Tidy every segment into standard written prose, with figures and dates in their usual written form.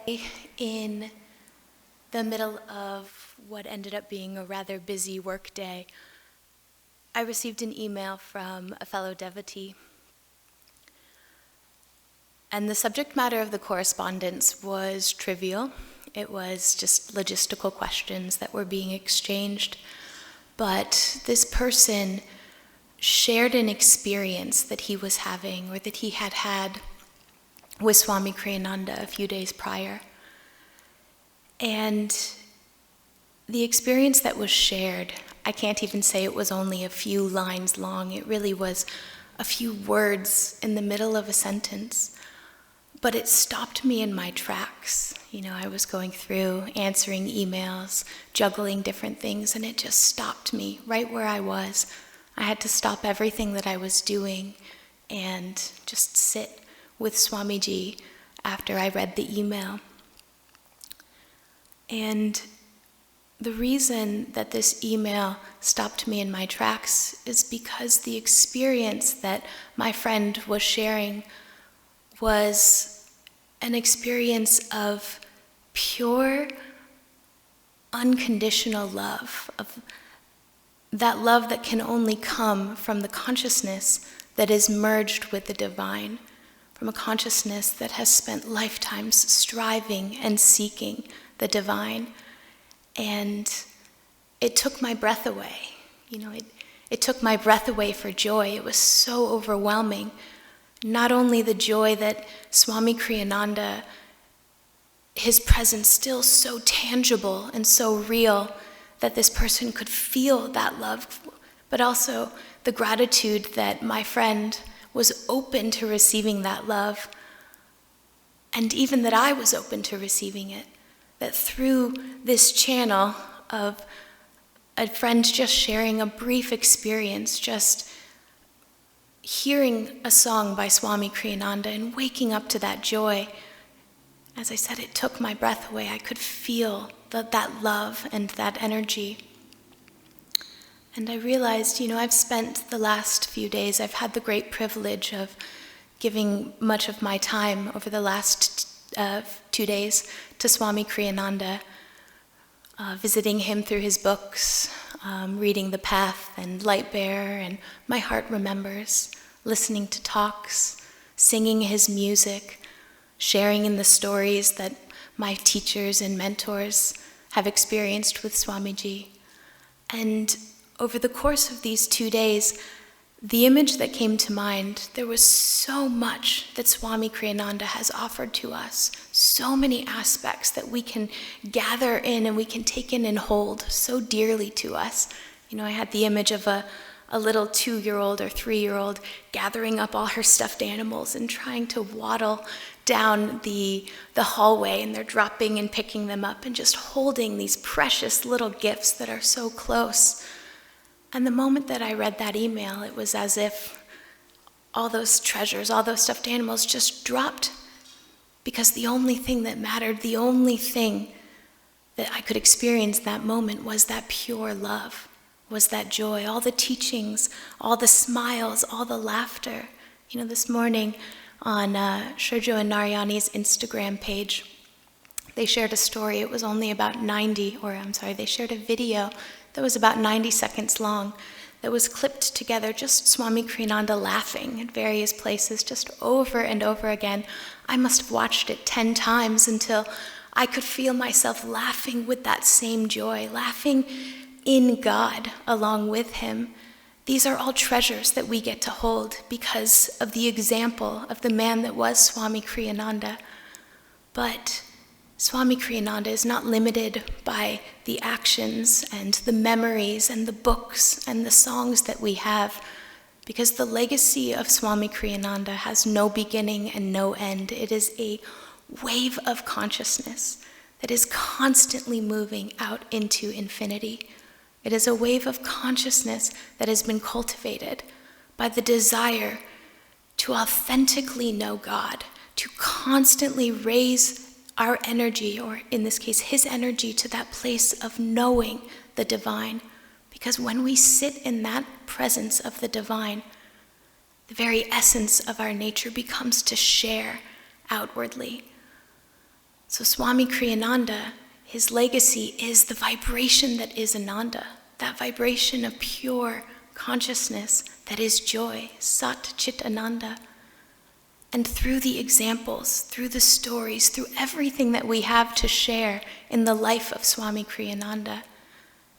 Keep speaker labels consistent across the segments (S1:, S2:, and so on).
S1: In the middle of what ended up being a rather busy work day, I received an email from a fellow devotee. And the subject matter of the correspondence was trivial. It was just logistical questions that were being exchanged. But this person shared an experience that he was having, or that he had had with Swami Kriyananda a few days prior. And the experience that was shared, I can't even say it was only a few lines long. It really was a few words in the middle of a sentence. But it stopped me in my tracks. I was going through, answering emails, juggling different things, and it just stopped me right where I was. I had to stop everything that I was doing and just sit with Swamiji after I read the email. And the reason that this email stopped me in my tracks is because the experience that my friend was sharing was an experience of pure, unconditional love, of that love that can only come from the consciousness that is merged with the divine, from a consciousness that has spent lifetimes striving and seeking the divine. And it took my breath away. It took my breath away for joy. It was so overwhelming. Not only the joy that Swami Kriyananda, his presence still so tangible and so real that this person could feel that love, but also the gratitude that my friend was open to receiving that love, and even that I was open to receiving it. That through this channel of a friend just sharing a brief experience, just hearing a song by Swami Kriyananda and waking up to that joy, as I said, it took my breath away. I could feel that love and that energy. And I realized, I've spent the last few days, I've had the great privilege of giving much of my time over the last 2 days to Swami Kriyananda, visiting him through his books, reading The Path and Light Bearer and My Heart Remembers, listening to talks, singing his music, sharing in the stories that my teachers and mentors have experienced with Swamiji. And over the course of these 2 days, the image that came to mind, there was so much that Swami Kriyananda has offered to us, so many aspects that we can gather in and we can take in and hold so dearly to us. I had the image of a little 2-year-old or 3-year-old gathering up all her stuffed animals and trying to waddle down the hallway, and they're dropping and picking them up and just holding these precious little gifts that are so close. And the moment that I read that email, it was as if all those treasures, all those stuffed animals just dropped, because the only thing that mattered, the only thing that I could experience that moment was that pure love, was that joy, all the teachings, all the smiles, all the laughter. This morning on Shurjo and Narayani's Instagram page, they shared a story. It was only about they shared a video that was about 90 seconds long, that was clipped together, just Swami Kriyananda laughing at various places, just over and over again. I must have watched it 10 times until I could feel myself laughing with that same joy, laughing in God along with him. These are all treasures that we get to hold because of the example of the man that was Swami Kriyananda. But Swami Kriyananda is not limited by the actions and the memories and the books and the songs that we have, because the legacy of Swami Kriyananda has no beginning and no end. It is a wave of consciousness that is constantly moving out into infinity. It is a wave of consciousness that has been cultivated by the desire to authentically know God, to constantly raise our energy, or in this case, his energy, to that place of knowing the divine. Because when we sit in that presence of the divine, the very essence of our nature becomes to share outwardly. So Swami Kriyananda, his legacy is the vibration that is Ananda, that vibration of pure consciousness that is joy, Sat Chit Ananda. And through the examples, through the stories, through everything that we have to share in the life of Swami Kriyananda,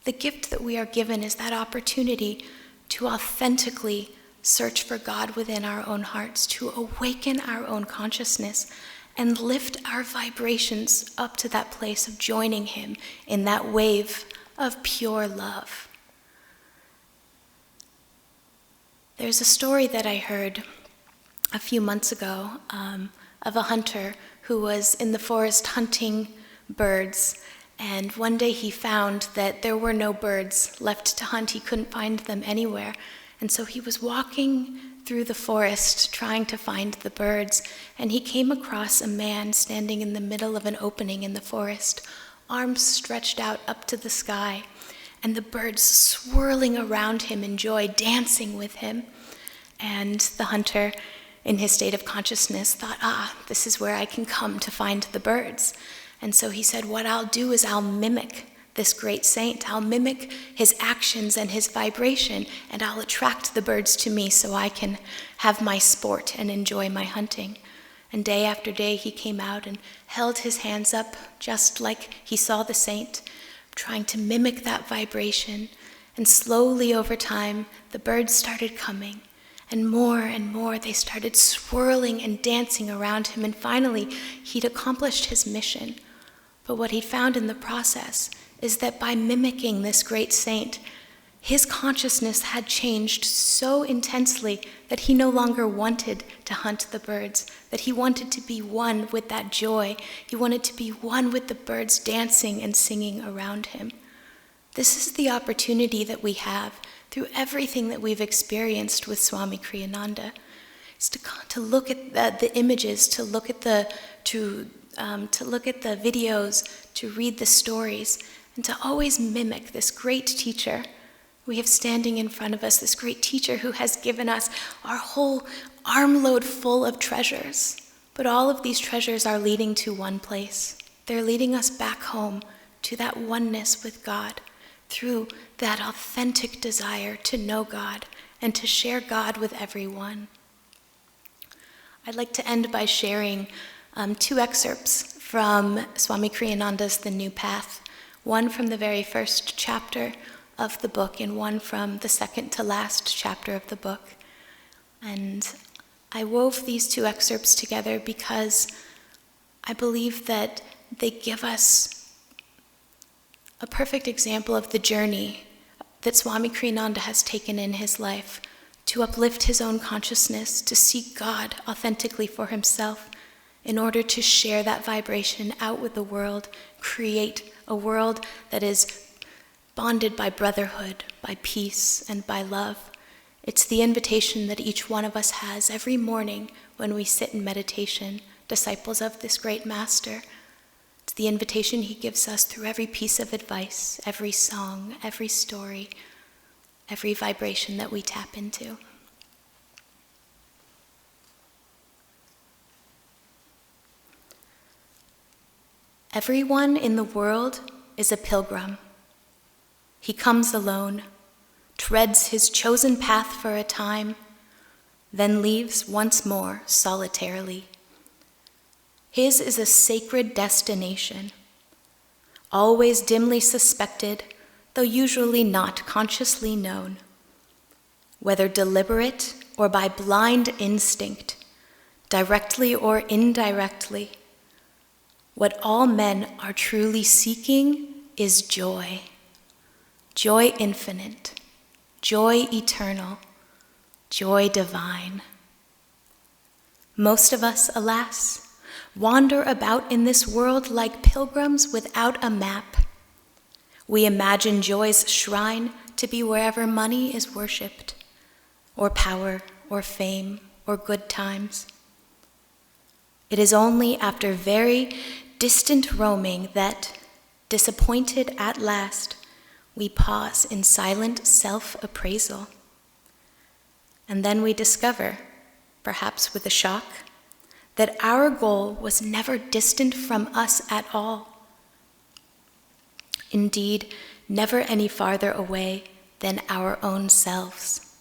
S1: the gift that we are given is that opportunity to authentically search for God within our own hearts, to awaken our own consciousness and lift our vibrations up to that place of joining him in that wave of pure love. There's a story that I heard a few months ago of a hunter who was in the forest hunting birds, and one day he found that there were no birds left to hunt. He couldn't find them anywhere, and so he was walking through the forest trying to find the birds, and he came across a man standing in the middle of an opening in the forest, arms stretched out up to the sky, and the birds swirling around him in joy, dancing with him. And the hunter, in his state of consciousness, thought, this is where I can come to find the birds. And so he said, what I'll do is I'll mimic this great saint. I'll mimic his actions and his vibration, and I'll attract the birds to me so I can have my sport and enjoy my hunting. And day after day he came out and held his hands up just like he saw the saint, trying to mimic that vibration. And slowly over time, the birds started coming. And more, they started swirling and dancing around him. And finally, he'd accomplished his mission. But what he found in the process is that by mimicking this great saint, his consciousness had changed so intensely that he no longer wanted to hunt the birds, that he wanted to be one with that joy. He wanted to be one with the birds dancing and singing around him. This is the opportunity that we have through everything that we've experienced with Swami Kriyananda. It's to look at the images, to look at the videos, to read the stories, and to always mimic this great teacher we have standing in front of us, this great teacher who has given us our whole armload full of treasures. But all of these treasures are leading to one place. They're leading us back home to that oneness with God, through that authentic desire to know God and to share God with everyone. I'd like to end by sharing 2 excerpts from Swami Kriyananda's The New Path, one from the very first chapter of the book and one from the second to last chapter of the book. And I wove these 2 excerpts together because I believe that they give us a perfect example of the journey that Swami Kriyananda has taken in his life to uplift his own consciousness, to seek God authentically for himself, in order to share that vibration out with the world, create a world that is bonded by brotherhood, by peace, and by love. It's the invitation that each one of us has every morning when we sit in meditation, disciples of this great master. It's the invitation he gives us through every piece of advice, every song, every story, every vibration that we tap into. Everyone in the world is a pilgrim. He comes alone, treads his chosen path for a time, then leaves once more solitarily. His is a sacred destination, always dimly suspected, though usually not consciously known. Whether deliberate or by blind instinct, directly or indirectly, what all men are truly seeking is joy. Joy infinite, joy eternal, joy divine. Most of us, alas, wander about in this world like pilgrims without a map. We imagine joy's shrine to be wherever money is worshipped, or power, or fame, or good times. It is only after very distant roaming that, disappointed at last, we pause in silent self-appraisal. And then we discover, perhaps with a shock, that our goal was never distant from us at all. Indeed, never any farther away than our own selves.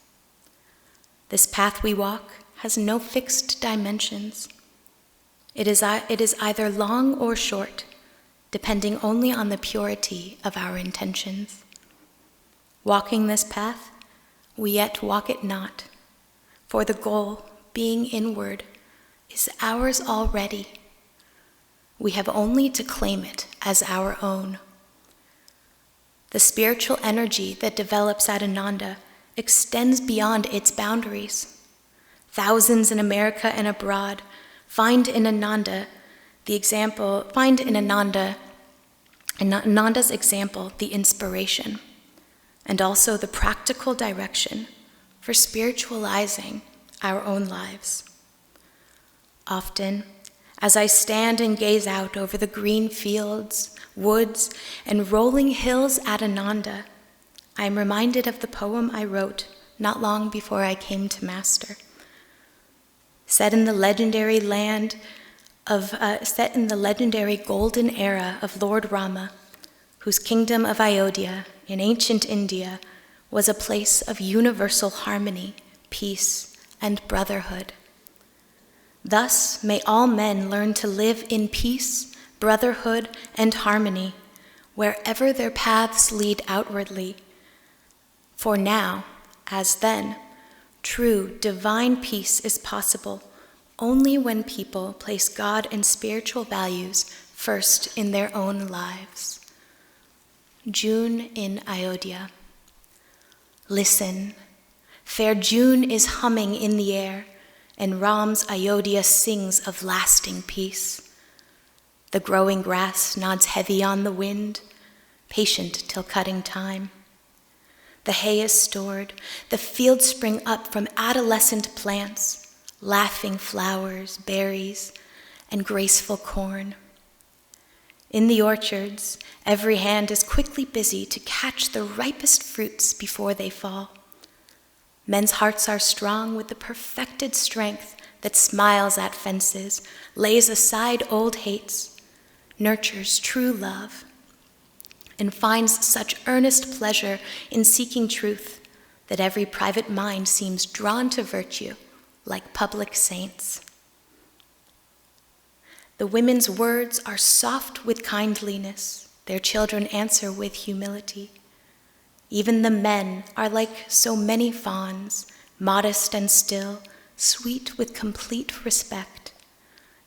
S1: This path we walk has no fixed dimensions. It is either long or short, depending only on the purity of our intentions. Walking this path, we yet walk it not, for the goal, being inward, is ours already. We have only to claim it as our own. The spiritual energy that develops at Ananda extends beyond its boundaries. Thousands in America and abroad find in Ananda's example the inspiration and also the practical direction for spiritualizing our own lives. Often, as I stand and gaze out over the green fields, woods, and rolling hills at Ananda, I am reminded of the poem I wrote not long before I came to Master. Set in the legendary golden era of Lord Rama, whose kingdom of Ayodhya in ancient India was a place of universal harmony, peace, and brotherhood. Thus may all men learn to live in peace, brotherhood, and harmony wherever their paths lead outwardly. For now, as then, true divine peace is possible only when people place God and spiritual values first in their own lives. June in Ayodhya. Listen, fair June is humming in the air, and Ram's Ayodhya sings of lasting peace. The growing grass nods heavy on the wind, patient till cutting time. The hay is stored, the fields spring up from adolescent plants, laughing flowers, berries, and graceful corn. In the orchards, every hand is quickly busy to catch the ripest fruits before they fall. Men's hearts are strong with the perfected strength that smiles at fences, lays aside old hates, nurtures true love, and finds such earnest pleasure in seeking truth that every private mind seems drawn to virtue like public saints. The women's words are soft with kindliness, their children answer with humility. Even the men are like so many fawns, modest and still, sweet with complete respect.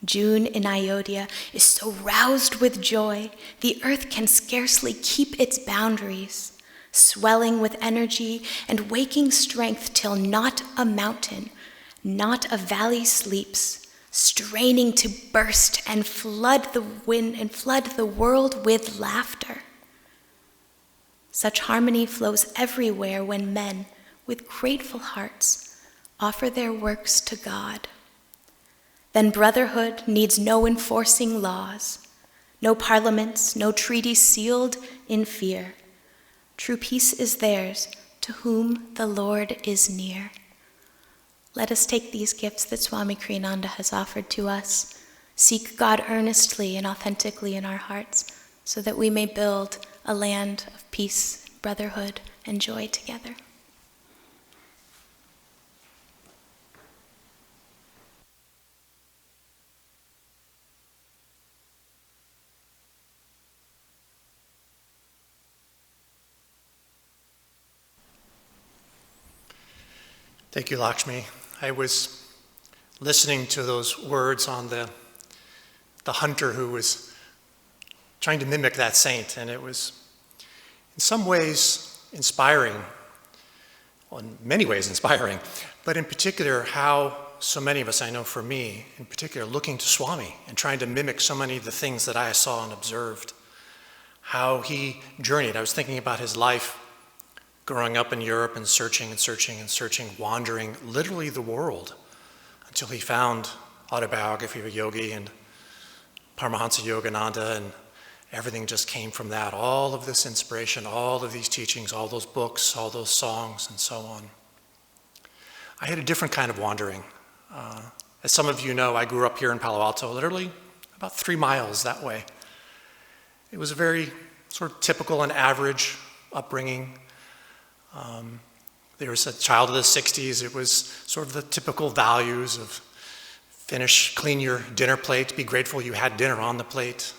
S1: June in Ayodhya is so roused with joy, the earth can scarcely keep its boundaries, swelling with energy and waking strength till not a mountain, not a valley sleeps, straining to burst and flood the wind and flood the world with laughter. Such harmony flows everywhere when men, with grateful hearts, offer their works to God. Then brotherhood needs no enforcing laws, no parliaments, no treaties sealed in fear. True peace is theirs to whom the Lord is near. Let us take these gifts that Swami Kriyananda has offered to us, seek God earnestly and authentically in our hearts, so that we may build a land of peace, brotherhood, and joy together.
S2: Thank you, Lakshmi. I was listening to those words on the hunter who was trying to mimic that saint, and it was in some ways inspiring, well, in many ways inspiring, but in particular how so many of us, I know for me in particular, looking to Swami and trying to mimic so many of the things that I saw and observed, how he journeyed. I was thinking about his life growing up in Europe and searching and searching and searching, wandering literally the world until he found Autobiography of a Yogi and Paramahansa Yogananda, and everything just came from that. All of this inspiration, all of these teachings, all those books, all those songs, and so on. I had a different kind of wandering As some of you know, I grew up here in Palo Alto, literally about 3 miles that way. It was a very sort of typical and average upbringing. There was a child of the 60s. It was sort of the typical values of clean your dinner plate, be grateful you had dinner on the plate,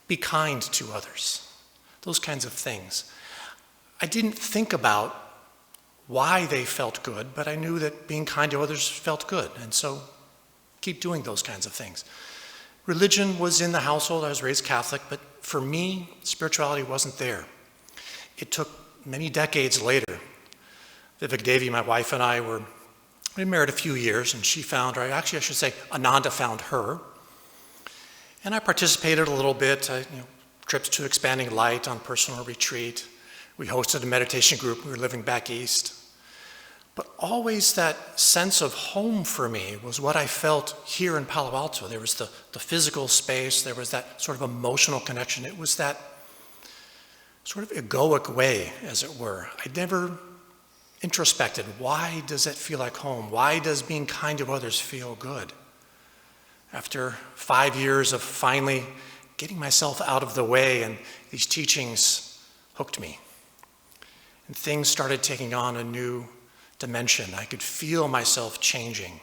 S2: be kind to others, those kinds of things. I didn't think about why they felt good, but I knew that being kind to others felt good, and so keep doing those kinds of things. Religion was in the household. I was raised Catholic, but for me, spirituality wasn't there. It took many decades later. Vivek Devi, my wife, and I were married a few years, and she found, or actually I should say, Ananda found her. And I participated a little bit, trips to Expanding Light on personal retreat. We hosted a meditation group. We were living back east. But always that sense of home for me was what I felt here in Palo Alto. There was the physical space. There was that sort of emotional connection. It was that sort of egoic way, as it were. I'd never introspected. Why does it feel like home? Why does being kind to others feel good? After 5 years of finally getting myself out of the way, and these teachings hooked me. And things started taking on a new dimension. I could feel myself changing.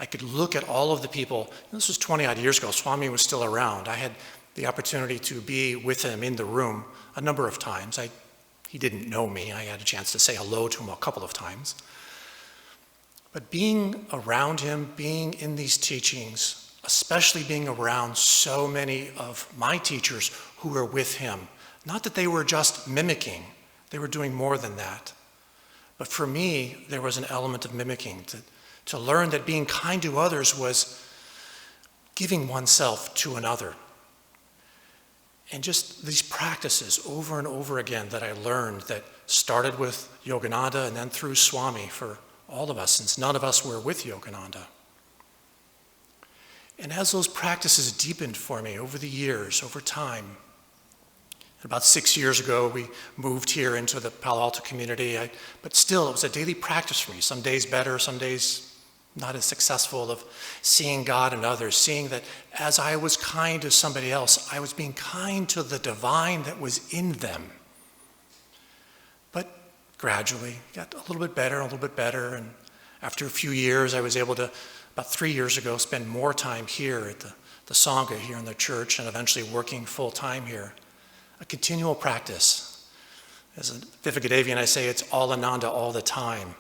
S2: I could look at all of the people. This was 20 odd years ago. Swami was still around. I had the opportunity to be with him in the room a number of times. He didn't know me. I had a chance to say hello to him a couple of times. But being around him, being in these teachings, especially being around so many of my teachers who were with him, not that they were just mimicking, they were doing more than that. But for me, there was an element of mimicking, to learn that being kind to others was giving oneself to another. And just these practices over and over again that I learned that started with Yogananda and then through Swami for all of us, since none of us were with Yogananda. And as those practices deepened for me over the years, over time, about 6 years ago, we moved here into the Palo Alto community, but still, it was a daily practice for me. Some days better, some days not as successful, of seeing God in others, seeing that as I was kind to somebody else, I was being kind to the divine that was in them. But gradually, got a little bit better, and after a few years, I was able to, about 3 years ago, spend more time here at the Sangha here in the church, and eventually working full time here. A continual practice. As Vivek Devi and I say, it's all Ananda all the time.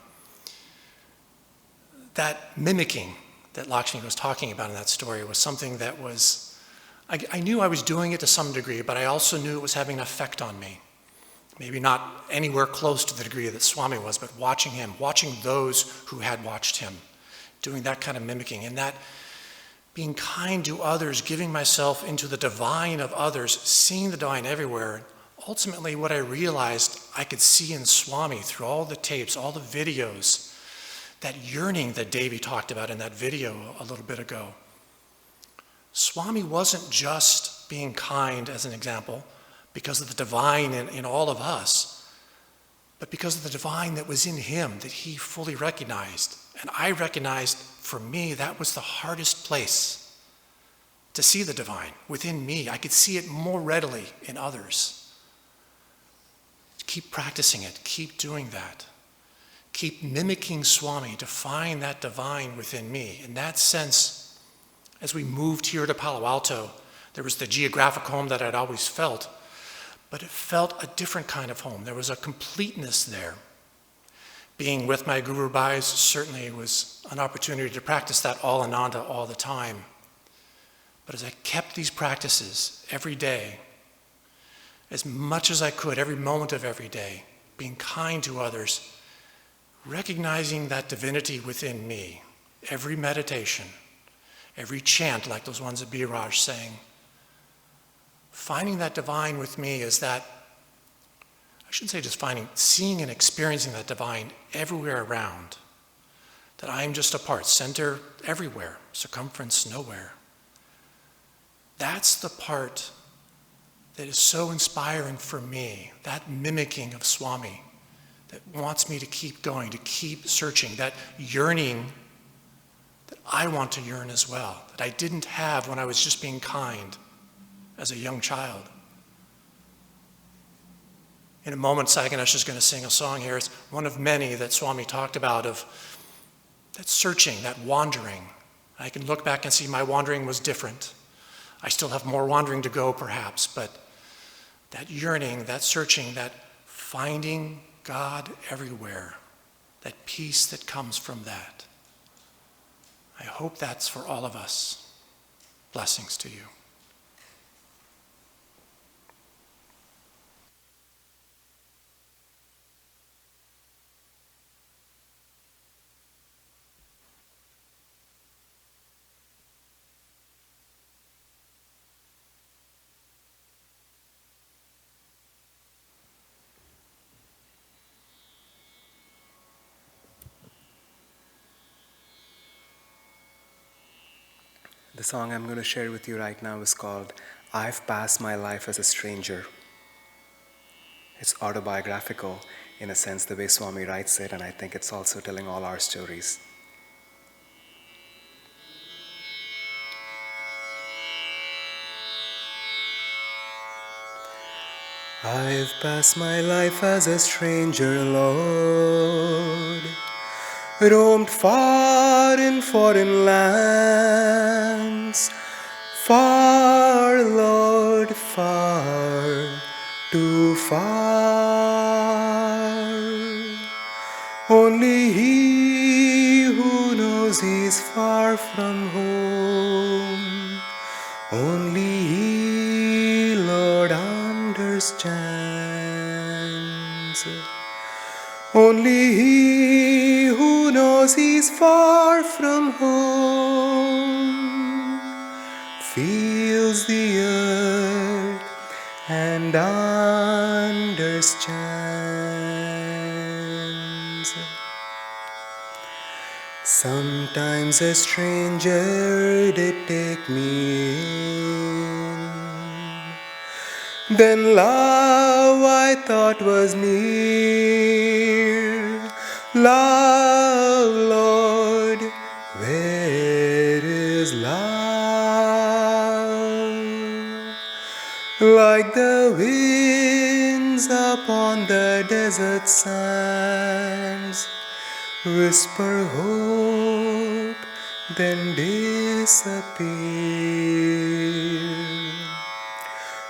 S2: That mimicking that Lakshmi was talking about in that story was something that was, I knew I was doing it to some degree, but I also knew it was having an effect on me. Maybe not anywhere close to the degree that Swami was, but watching him, watching those who had watched him, doing that kind of mimicking, and that being kind to others, giving myself into the divine of others, seeing the divine everywhere. Ultimately, what I realized I could see in Swami through all the tapes, all the videos, that yearning that Devi talked about in that video a little bit ago. Swami wasn't just being kind, as an example, because of the divine in all of us, but because of the divine that was in him that he fully recognized. And I recognized, for me, that was the hardest place to see the divine within me. I could see it more readily in others. Keep practicing it, keep doing that. Keep mimicking Swami to find that divine within me. In that sense, as we moved here to Palo Alto, there was the geographic home that I'd always felt, but it felt a different kind of home. There was a completeness there. Being with my Guru Bhais certainly was an opportunity to practice that all Ananda all the time. But as I kept these practices every day, as much as I could, every moment of every day, being kind to others, recognizing that divinity within me, every meditation, every chant, like those ones that Biraj sang, finding that divine with me is that, I shouldn't say just finding, seeing and experiencing that divine everywhere around, that I am just a part, center everywhere, circumference nowhere. That's the part that is so inspiring for me, that mimicking of Swami, that wants me to keep going, to keep searching, that yearning that I want to yearn as well, that I didn't have when I was just being kind as a young child. In a moment, Saganash is going to sing a song here. It's one of many that Swami talked about, of that searching, that wandering. I can look back and see my wandering was different. I still have more wandering to go, perhaps, but that yearning, that searching, that finding God everywhere, that peace that comes from that. I hope that's for all of us. Blessings to you.
S3: The song I'm going to share with you right now is called I've Passed My Life as a Stranger. It's autobiographical in a sense, the way Swami writes it, and I think it's also telling all our stories. I've passed my life as a stranger, Lord, roamed far in foreign lands, far, Lord, far, too far. Only He who knows He's far from home, only He, Lord, understands. Only He who knows He's far from home feels the earth and understands. Sometimes a stranger did take me in, then love I thought was near. Love, Lord, where is love? Like the winds upon the desert sands, whisper hope, then disappear.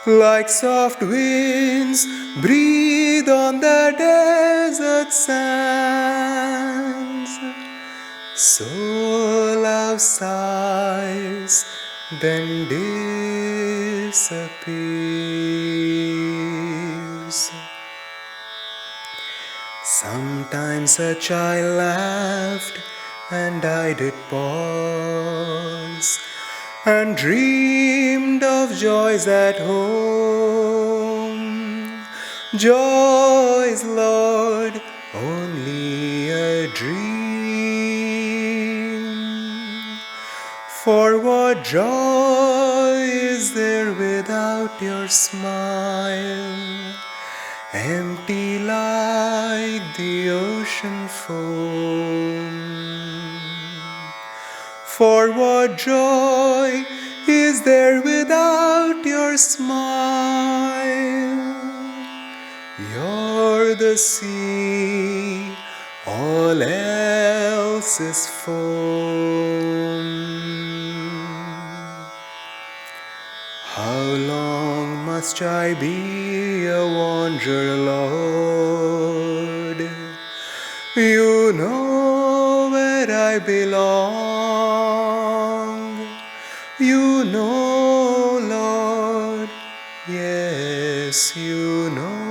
S3: Like soft winds breathe on the desert sands, so love sighs, then disappears. Sometimes a child laughed and I did pause, and dreamed of joys at home. Joys, Lord, only a dream. For what joy is there without your smile? Empty like the ocean foam. For what joy is there without your smile? You're the sea, all else is foam. How long must I be a wanderer, Lord? You know where I belong. You know, Lord, yes, you know.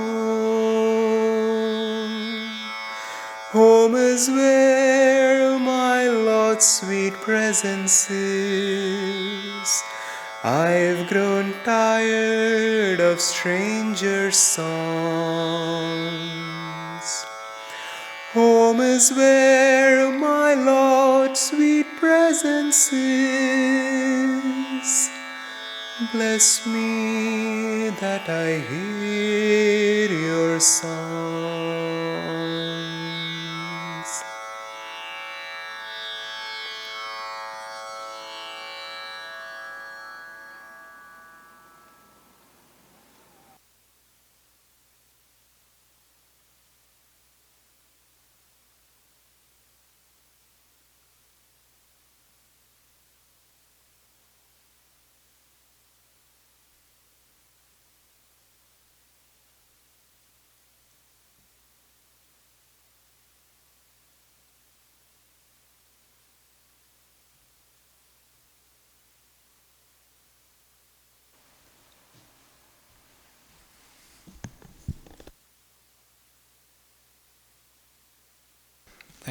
S3: Home is where my Lord's sweet presence is. I've grown tired of stranger songs. Home is where my Lord's sweet presence is. Bless me that I hear your songs.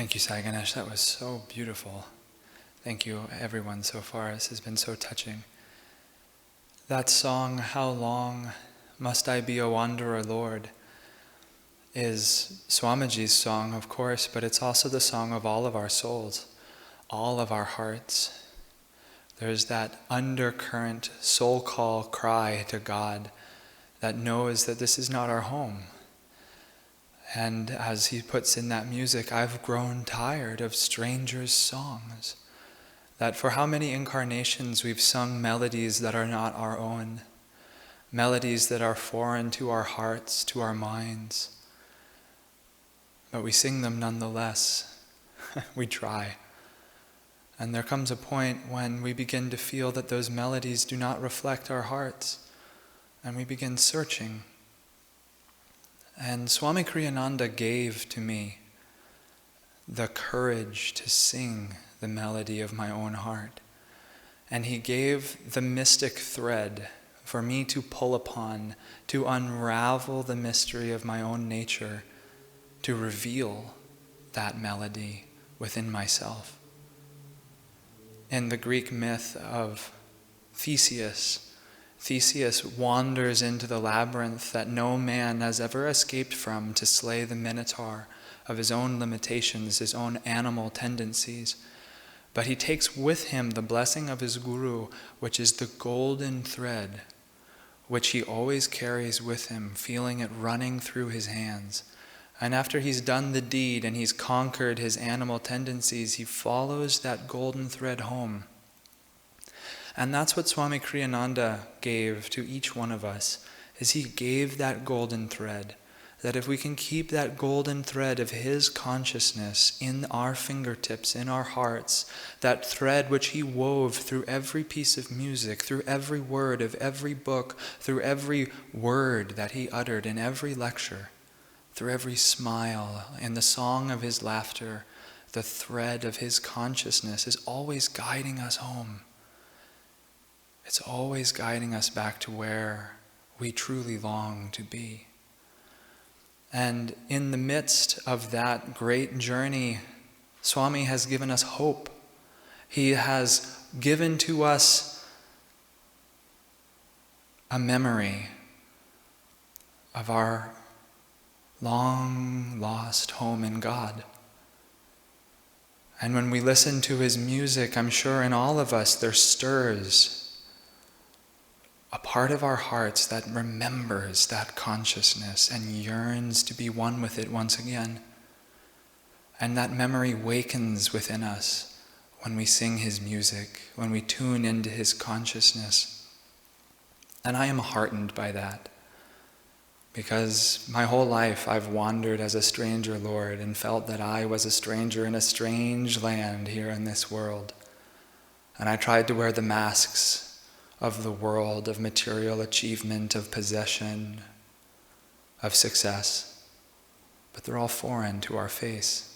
S4: Thank you, Sai Ganesh. That was so beautiful. Thank you, everyone, so far. This has been so touching. That song, "How Long Must I Be a Wanderer, Lord," is Swamiji's song, of course, but it's also the song of all of our souls, all of our hearts. There's that undercurrent soul call cry to God that knows that this is not our home. And as he puts in that music, I've grown tired of strangers' songs. That for how many incarnations we've sung melodies that are not our own, melodies that are foreign to our hearts, to our minds. But we sing them nonetheless. We try. And there comes a point when we begin to feel that those melodies do not reflect our hearts, and we begin searching. And Swami Kriyananda gave to me the courage to sing the melody of my own heart. And he gave the mystic thread for me to pull upon, to unravel the mystery of my own nature, to reveal that melody within myself. In the Greek myth of Theseus wanders into the labyrinth that no man has ever escaped from to slay the minotaur of his own limitations, his own animal tendencies. But he takes with him the blessing of his guru, which is the golden thread, which he always carries with him, feeling it running through his hands. And after he's done the deed and he's conquered his animal tendencies, he follows that golden thread home. And that's what Swami Kriyananda gave to each one of us, is he gave that golden thread, that if we can keep that golden thread of his consciousness in our fingertips, in our hearts, that thread which he wove through every piece of music, through every word of every book, through every word that he uttered in every lecture, through every smile, in the song of his laughter, the thread of his consciousness is always guiding us home. It's always guiding us back to where we truly long to be. And in the midst of that great journey, Swami has given us hope. He has given to us a memory of our long lost home in God. And when we listen to his music, I'm sure in all of us there stirs a part of our hearts that remembers that consciousness and yearns to be one with it once again. And that memory wakens within us when we sing his music, when we tune into his consciousness. And I am heartened by that, because my whole life I've wandered as a stranger, Lord, and felt that I was a stranger in a strange land here in this world. And I tried to wear the masks of the world, of material achievement, of possession, of success. But they're all foreign to our face.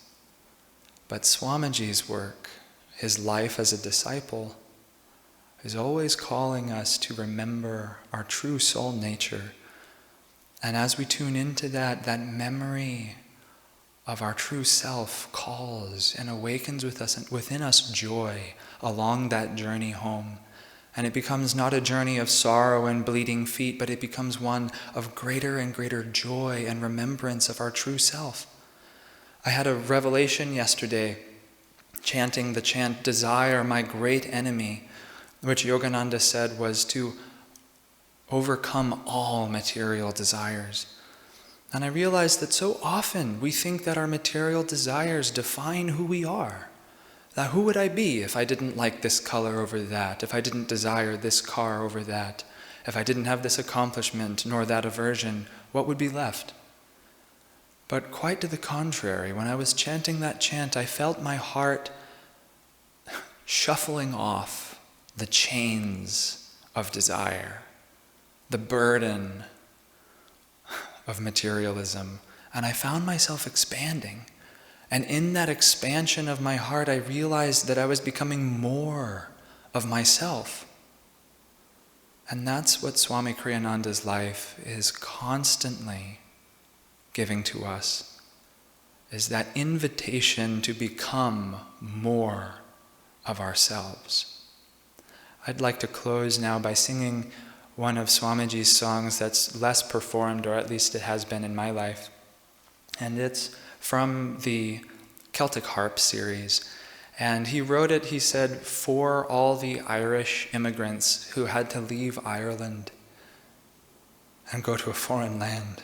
S4: But Swamiji's work, his life as a disciple, is always calling us to remember our true soul nature. And as we tune into that memory of our true self calls and awakens within us joy along that journey home. And it becomes not a journey of sorrow and bleeding feet, but it becomes one of greater and greater joy and remembrance of our true self. I had a revelation yesterday, chanting the chant, "Desire, my great enemy," which Yogananda said was to overcome all material desires. And I realized that so often we think that our material desires define who we are. That who would I be if I didn't like this color over that, if I didn't desire this car over that, if I didn't have this accomplishment nor that aversion, what would be left? But quite to the contrary, when I was chanting that chant, I felt my heart shuffling off the chains of desire, the burden of materialism, and I found myself expanding. And in that expansion of my heart, I realized that I was becoming more of myself. And that's what Swami Kriyananda's life is constantly giving to us. is that invitation to become more of ourselves. I'd like to close now by singing one of Swamiji's songs that's less performed, or at least it has been in my life. And it's from the Celtic Harp series. And he wrote it, he said, for all the Irish immigrants who had to leave Ireland and go to a foreign land.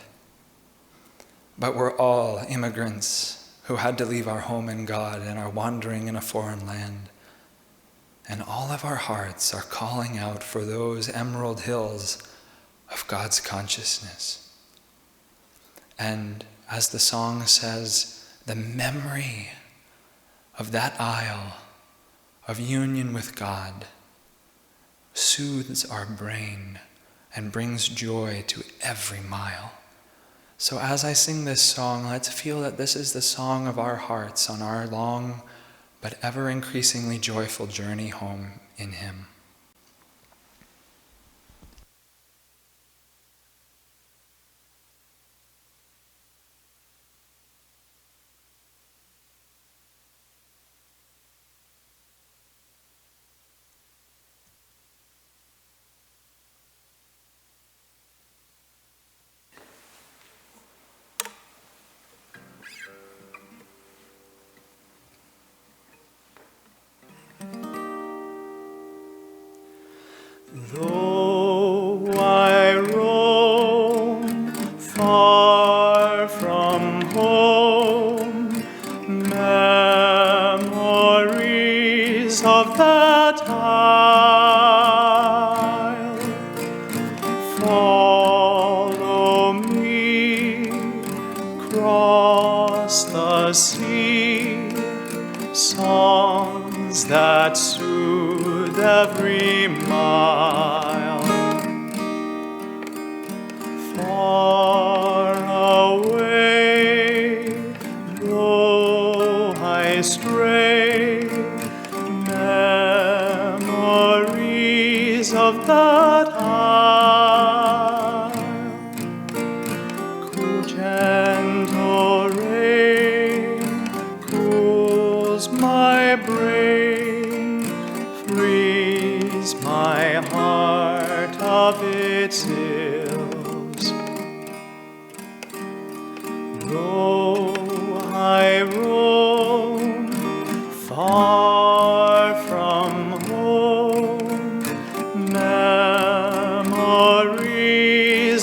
S4: But we're all immigrants who had to leave our home in God and are wandering in a foreign land. And all of our hearts are calling out for those emerald hills of God's consciousness. And as the song says, the memory of that isle of union with God soothes our brain and brings joy to every mile. So as I sing this song, let's feel that this is the song of our hearts on our long but ever increasingly joyful journey home in Him.
S5: Though I roam far from home, memories of that isle follow me across the sea, songs that soothe every mile. Far away, though I stray, memories of that isle. Cool, gentle rain cools my brain, frees my heart of its ills. Though I roam far from home, memories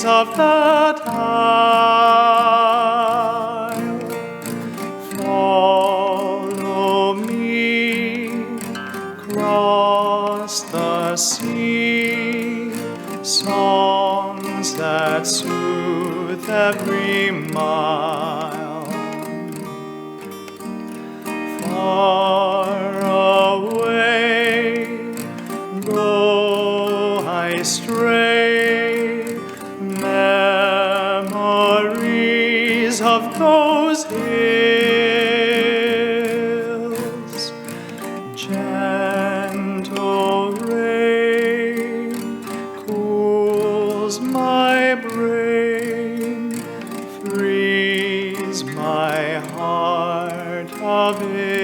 S5: of that isle follow me across the sea, songs that soothe every mile. Far away, though I stray, memories of those hills. Gentle rain cools my brain, frees my heart of it.